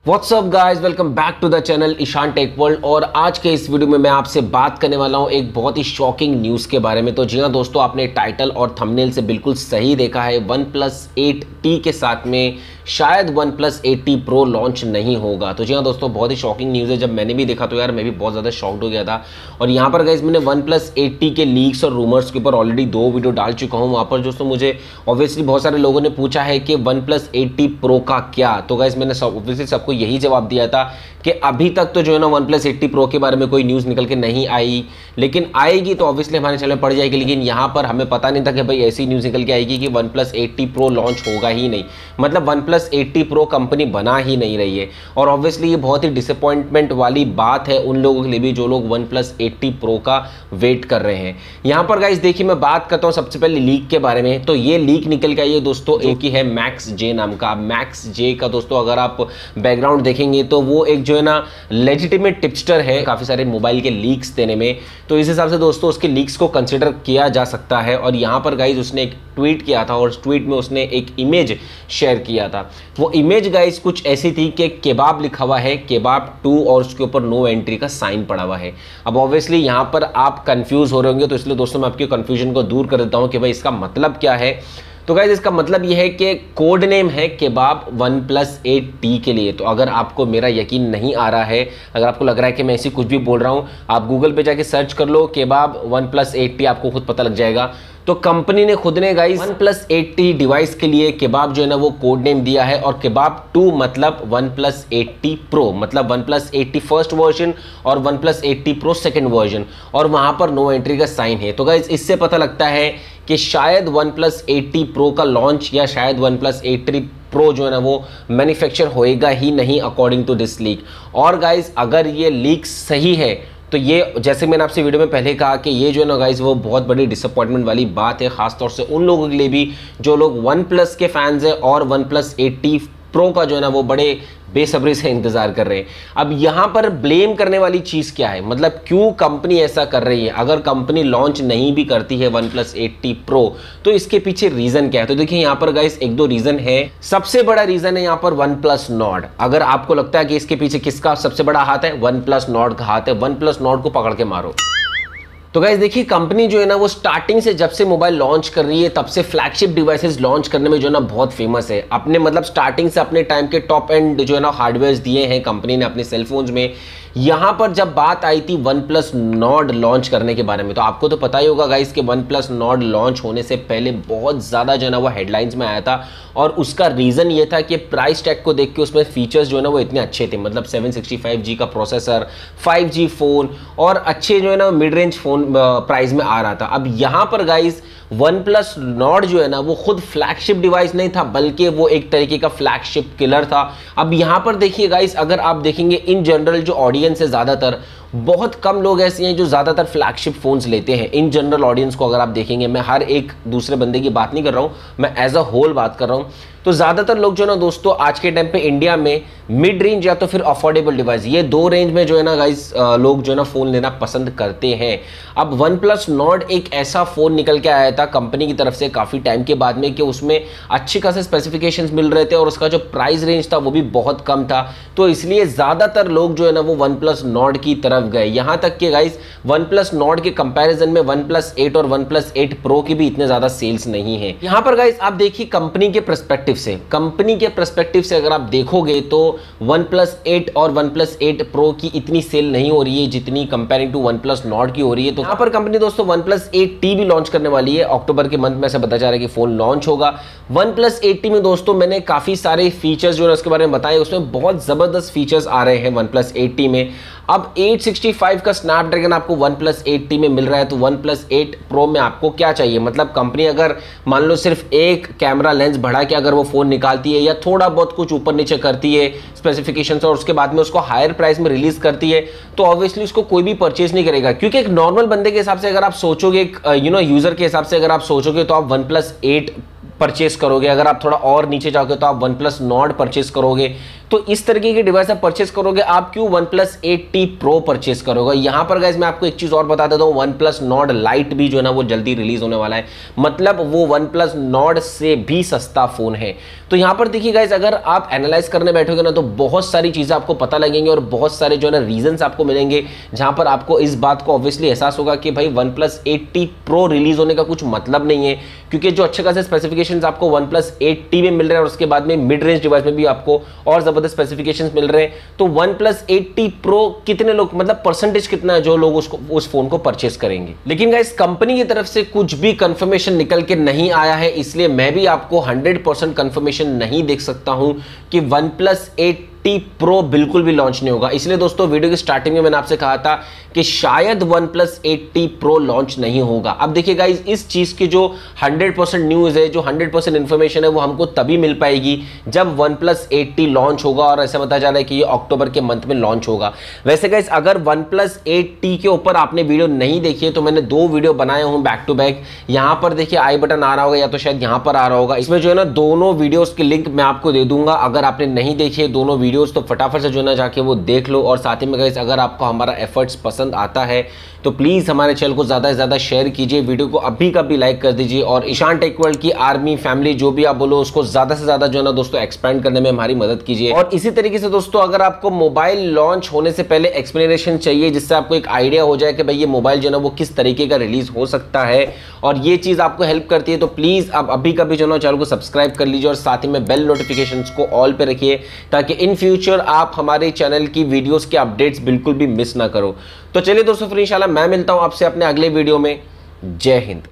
WhatsApp guys, welcome back to the channel Ishan tech world. और आज के इस वीडियो में मैं आपसे बात करने वाला हूं एक बहुत ही शॉकिंग न्यूज़ के बारे में। तो जी हाँ दोस्तों, आपने टाइटल और थंबनेल से बिल्कुल सही देखा है। OnePlus 8T के साथ में शायद OnePlus 8T Pro लॉन्च नहीं होगा। तो जी हाँ दोस्तों, बहुत ही शॉकिंग न्यूज़ है। जब मैंने भी देखा तो यार मैं भी बहुत ज़्यादा शॉक्ड हो गया था। और यहाँ पर गाइस मैंने OnePlus 8T के लीक्स और रूमर्स के ऊपर ऑलरेडी 2 वीडियो डाल चुका हूँ। वहाँ पर दोस्तों मुझे ऑब्वियसली बहुत सारे लोगों ने पूछा है कि OnePlus 8T Pro का क्या। तो गाइस मैंने ऑब्वियसली सबको यही जवाब दिया था कि अभी तक तो जो है ना OnePlus 8T Pro के बारे में कोई न्यूज़ निकल के नहीं आई, लेकिन आएगी तो ऑब्वियसली हमारे चैनल में पड़ जाएगी। लेकिन यहाँ पर हमें पता नहीं था कि भाई ऐसी न्यूज़ निकल के आएगी कि OnePlus 8T Pro लॉन्च होगा ही नहीं। मतलब OnePlus 8T Pro कंपनी बना ही नहीं रही है। और ऑब्वियसली ये बहुत ही डिसअपॉइंटमेंट वाली बात है उन लोगों के लिए भी जो लोग OnePlus 8T Pro का वेट कर रहे हैं। यहाँ पर गाइस देखिए, मैं बात करता हूँ सबसे पहले लीक के बारे में। तो ये लीक निकल के आई है दोस्तों, एक ही है मैक्स जे नाम का। मैक्स जे का दोस्तों अगर आप बैकग्राउंड देखेंगे तो वो एक जो है ना लेजिटिमेट टिपस्टर है काफ़ी सारे मोबाइल के लीक्स देने में। तो इस हिसाब से दोस्तों उसके लीक्स को कंसिडर किया जा सकता है। और यहाँ पर गाइज उसने एक ट्वीट किया था और उस ट्वीट में उसने एक इमेज शेयर किया था। वो इमेज गाइज कुछ ऐसी थी कि केबाब लिखा हुआ है, केबाब 2, और उसके ऊपर नो एंट्री का साइन पड़ा हुआ है। अब ऑब्वियसली यहाँ पर आप कंफ्यूज हो रहे होंगे, तो इसलिए दोस्तों मैं आपकी कंफ्यूजन को दूर कर देता हूँ कि भाई इसका मतलब क्या है। तो गाइज इसका मतलब यह है कि कोड नेम है केबाब OnePlus 8T के लिए। तो अगर आपको मेरा यकीन नहीं आ रहा है, अगर आपको लग रहा है कि मैं ऐसी कुछ भी बोल रहा हूँ, आप गूगल पे जाके सर्च कर लो केबाब OnePlus 8T, आपको खुद पता लग जाएगा। तो कंपनी ने खुद ने गाइस OnePlus 8T डिवाइस के लिए केबाब जो है ना वो कोड नेम दिया है। और केबाब 2 मतलब OnePlus 8T Pro, मतलब OnePlus 8T फर्स्ट वर्जन और OnePlus 8T Pro second version, और वहां पर नो एंट्री का साइन है। तो गाइस इससे पता लगता है कि शायद OnePlus 8T Pro का लॉन्च या शायद OnePlus 8T Pro जो है ना वो मैन्युफैक्चर होएगा ही नहीं अकॉर्डिंग टू दिस लीक। और गाइस अगर ये लीक सही है तो ये, जैसे मैंने आपसे वीडियो में पहले कहा कि ये जो है ना गाइस वो बहुत बड़ी डिसअपॉइंटमेंट वाली बात है, खासतौर से उन लोगों के लिए भी जो लोग OnePlus के फैंस हैं और OnePlus 8T Pro का जो है ना वो बड़े बेसब्री से इंतजार कर रहे हैं। अब यहाँ पर ब्लेम करने वाली चीज़ क्या है, मतलब क्यों कंपनी ऐसा कर रही है। अगर कंपनी लॉन्च नहीं भी करती है OnePlus 8T Pro तो इसके पीछे रीज़न क्या है। तो देखिए यहाँ पर गाइस 1-2 रीज़न है। सबसे बड़ा रीज़न है यहाँ पर OnePlus Nord। अगर आपको लगता है कि इसके पीछे किसका सबसे बड़ा हाथ है, OnePlus Nord का हाथ है। OnePlus Nord को पकड़ के मारो। तो गाइस देखिए, कंपनी जो है ना वो स्टार्टिंग से जब से मोबाइल लॉन्च कर रही है तब से फ्लैगशिप डिवाइसेस लॉन्च करने में जो है ना बहुत फेमस है। अपने मतलब स्टार्टिंग से अपने टाइम के टॉप एंड जो है ना हार्डवेयर दिए हैं कंपनी ने अपने सेलफोन्स में। यहाँ पर जब बात आई थी OnePlus Nord लॉन्च करने के बारे में, तो आपको तो पता ही होगा गाइस कि OnePlus Nord लॉन्च होने से पहले बहुत ज़्यादा जो है ना वो हेडलाइंस में आया था। और उसका रीज़न ये था कि प्राइस टैग को देख के उसमें फीचर्स जो है ना वो इतने अच्छे थे। मतलब 765G का प्रोसेसर, 5G फ़ोन और अच्छे जो है ना मिड रेंज फ़ोन प्राइस में आ रहा था। अब यहाँ पर गाइस OnePlus Nord जो है ना वो खुद फ्लैगशिप डिवाइस नहीं था, बल्कि वो एक तरीके का फ्लैगशिप किलर था। अब यहाँ पर देखिए गाइस, अगर आप देखेंगे इन जनरल जो ऑडियंस है, ज़्यादातर बहुत कम लोग ऐसे हैं जो ज़्यादातर फ्लैगशिप फ़ोन्स लेते हैं। इन जनरल ऑडियंस को अगर आप देखेंगे, मैं हर एक दूसरे बंदे की बात नहीं कर रहा हूँ, मैं एज अ होल बात कर रहा हूँ। तो ज़्यादातर लोग जो है ना दोस्तों आज के टाइम पे इंडिया में मिड रेंज या तो फिर अफोर्डेबल डिवाइस, ये 2 रेंज में जो है ना गाइस लोग जो है ना फ़ोन लेना पसंद करते हैं। अब OnePlus Nord एक ऐसा फ़ोन निकल के आया था कंपनी की तरफ से काफ़ी टाइम के बाद में कि उसमें अच्छे खासे स्पेसिफिकेशंस मिल रहे थे और उसका जो प्राइस रेंज था वो भी बहुत कम था। तो इसलिए ज़्यादातर लोग जो है ना वो OnePlus Nord की तरफ गए। यहाँ तक कि गाइस OnePlus Nord के कंपैरिजन में OnePlus 8 और OnePlus 8 Pro की भी इतने ज़्यादा सेल्स नहीं है। यहाँ पर गाइस आप देखिए कंपनी के पर्सपेक्टिव से अगर आप देखोगे तो OnePlus 8 और OnePlus 8 Pro की इतनी सेल नहीं हो रही है जितनी कंपेयरिंग टू OnePlus Nord की हो रही है। तो यहाँ पर कंपनी दोस्तों OnePlus 8T भी लॉन्च करने वाली है। अक्टूबर के मंथ में ऐसा बताया जा रहा है कि फोन लॉन्च होगा। OnePlus 8T में दोस्तों मैंने काफ़ी सारे फीचर्स जो है उसके बारे में बताए, उसमें बहुत ज़बरदस्त फीचर्स आ रहे हैं OnePlus 8T में। अब 865 का स्नैपड्रैगन आपको OnePlus 8T में मिल रहा है, तो OnePlus 8 Pro में आपको क्या चाहिए। मतलब कंपनी अगर मान लो सिर्फ एक कैमरा लेंस बढ़ा के अगर वो फ़ोन निकालती है या थोड़ा बहुत कुछ ऊपर नीचे करती है स्पेसिफिकेशंस और उसके बाद में उसको हायर प्राइस में रिलीज़ करती है, तो ऑब्वियसली उसको कोई भी परचेज नहीं करेगा। क्योंकि एक नॉर्मल बंदे के हिसाब से अगर आप सोचोगे, यूज़र के हिसाब से अगर आप सोचोगे, तो आप OnePlus 8 परचेस करोगे, अगर आप थोड़ा और नीचे जाओगे तो आप वन प्लस नॉर्ड परचेस करोगे। तो इस तरीके के डिवाइस आप परचेस करोगे, आप क्यों one plus 8T Pro purchase करोगे। यहां पर गाइस मैं आपको एक चीज और बता देता हूं, वन प्लस नॉर्ड लाइट भी जो है ना वो जल्दी रिलीज होने वाला है, मतलब वो वन प्लस नॉर्ड से भी सस्ता फोन है। तो यहां पर देखिए गाइस, अगर आप एनालाइज करने बैठोगे ना तो बहुत सारी चीजें आपको पता लगेंगी और बहुत सारे जो है ना रीजंस आपको मिलेंगे, जहां पर आपको इस बात को ऑब्वियसली एहसास होगा कि भाई one plus 8T Pro release होने का कुछ मतलब नहीं है, क्योंकि जो अच्छे खासे स्पेसिफिकेशंस आपको वन प्लस 8T में मिल रहे हैं और उसके बाद में मिड रेंज डिवाइस में भी आपको और जबरदस्त स्पेसिफिकेशंस मिल रहे हैं। तो वन प्लस 8T Pro कितने लोग, मतलब परसेंटेज कितना है जो लोग उसको उस फोन को परचेस करेंगे। लेकिन गाइस कंपनी की तरफ से कुछ भी कंफर्मेशन निकल के नहीं आया है, इसलिए मैं भी आपको 100% कंफर्मेशन नहीं देख सकता हूं कि वन प्लस 8T Pro बिल्कुल भी लॉन्च नहीं होगा। इसलिए दोस्तों वीडियो की स्टार्टिंग में मैंने आपसे कहा था कि शायद one plus 8T Pro launch नहीं होगा। अब देखिए गाइस, इस चीज की जो 100% न्यूज है, जो 100% इंफॉर्मेशन है, वो हमको तभी मिल पाएगी जब वन प्लस 8T लॉन्च होगा, और ऐसा बताया जा रहा है कि ये अक्टूबर के मंथ में लॉन्च होगा। वैसे गाइस अगर वन प्लस 8T के ऊपर आपने वीडियो नहीं देखी है तो मैंने 2 वीडियो बनाए हूं बैक टू बैक। यहां पर देखिए आई बटन आ रहा होगा या तो शायद यहां पर आ रहा होगा, इसमें जो है ना दोनों वीडियोस के लिंक मैं आपको दे दूंगा। अगर आपने नहीं देखी है दोनों वीडियोस तो फटाफट से जो ना जाके वो देख लो। और साथ ही में गाइस अगर आपको हमारा एफर्ट्स पसंद आता है तो प्लीज हमारे चैनल को ज्यादा से ज्यादा शेयर कीजिए, वीडियो को अभी का भी लाइक कर दीजिए, और ईशान टेक वर्ल्ड की आर्मी फैमिली जो भी आप बोलो उसको ज्यादा से ज्यादा जो है ना दोस्तों एक्सपेंड करने में हमारी मदद कीजिए। और इसी तरीके से दोस्तों अगर आपको मोबाइल लॉन्च होने से पहले एक्सप्लेनेशन चाहिए, जिससे आपको एक आइडिया हो जाए कि भाई ये मोबाइल जो है ना वो किस तरीके का रिलीज हो सकता है, और ये चीज आपको हेल्प करती है, तो प्लीज आप अभी का भी जो है चैनल को सब्सक्राइब कर लीजिए और साथ ही में बेल नोटिफिकेशन को ऑल पे रखिए, ताकि इन फ्यूचर आप हमारे चैनल की वीडियोस के अपडेट्स बिल्कुल भी मिस ना करो। तो चलिए दोस्तों फिर इंशाल्लाह मैं मिलता हूं आपसे अपने अगले वीडियो में। जय हिंद।